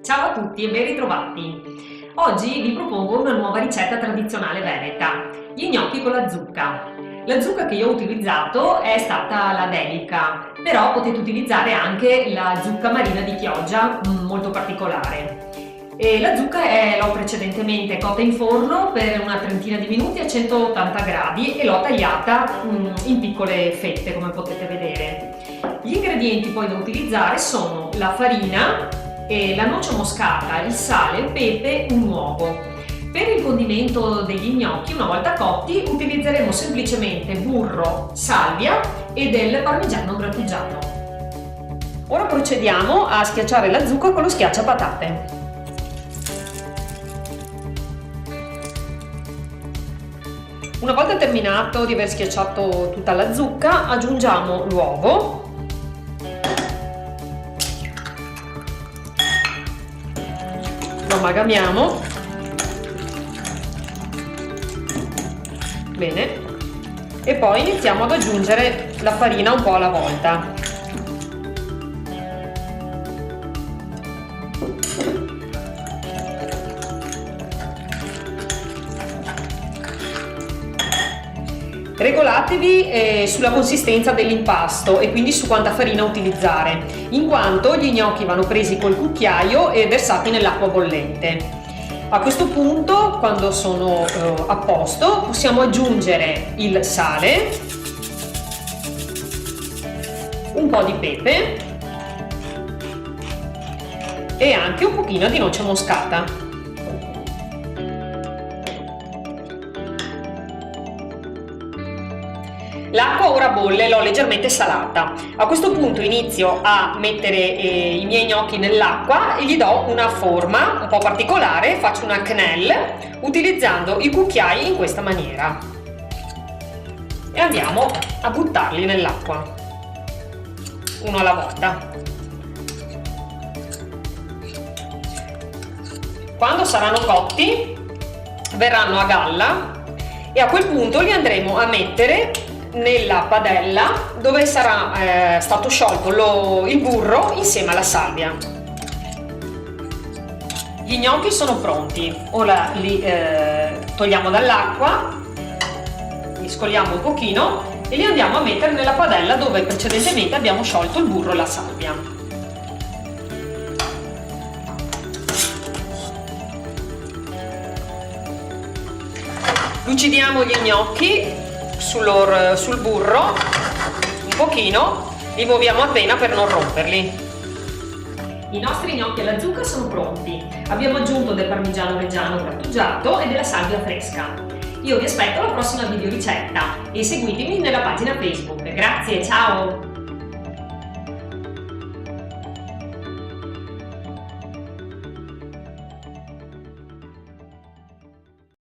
Ciao a tutti e ben ritrovati! Oggi vi propongo una nuova ricetta tradizionale veneta, gli gnocchi con la zucca. La zucca che io ho utilizzato è stata la Delica, però potete utilizzare anche la zucca marina di Chioggia, molto particolare. E la zucca l'ho precedentemente cotta in forno per una trentina di minuti a 180 gradi e l'ho tagliata in piccole fette, come potete vedere. Gli ingredienti poi da utilizzare sono la farina, e la noce moscata, il sale, il pepe, un uovo. Per il condimento degli gnocchi, una volta cotti, utilizzeremo semplicemente burro, salvia e del parmigiano grattugiato. Ora procediamo a schiacciare la zucca con lo schiacciapatate. Una volta terminato di aver schiacciato tutta la zucca, aggiungiamo l'uovo. Lo amalgamiamo bene e poi iniziamo ad aggiungere la farina un po' alla volta. Regolatevi sulla consistenza dell'impasto e quindi su quanta farina utilizzare, in quanto gli gnocchi vanno presi col cucchiaio e versati nell'acqua bollente. A questo punto, quando sono a posto, possiamo aggiungere il sale, un po' di pepe e anche un pochino di noce moscata. L'acqua ora bolle, l'ho leggermente salata. A questo punto inizio a mettere i miei gnocchi nell'acqua e gli do una forma un po' particolare, faccio una quenelle utilizzando i cucchiai in questa maniera. E andiamo a buttarli nell'acqua, uno alla volta. Quando saranno cotti, verranno a galla e a quel punto li andremo a mettere nella padella dove sarà stato sciolto il burro insieme alla salvia. Gli gnocchi sono pronti, ora li togliamo dall'acqua, li scoliamo un pochino e li andiamo a mettere nella padella dove precedentemente abbiamo sciolto il burro e la salvia. Lucidiamo gli gnocchi sul burro un pochino, li muoviamo appena per non romperli. I nostri gnocchi alla zucca sono pronti. Abbiamo aggiunto del parmigiano reggiano grattugiato e della salvia fresca. Io vi aspetto alla prossima video ricetta e seguitemi nella pagina Facebook. Grazie, ciao!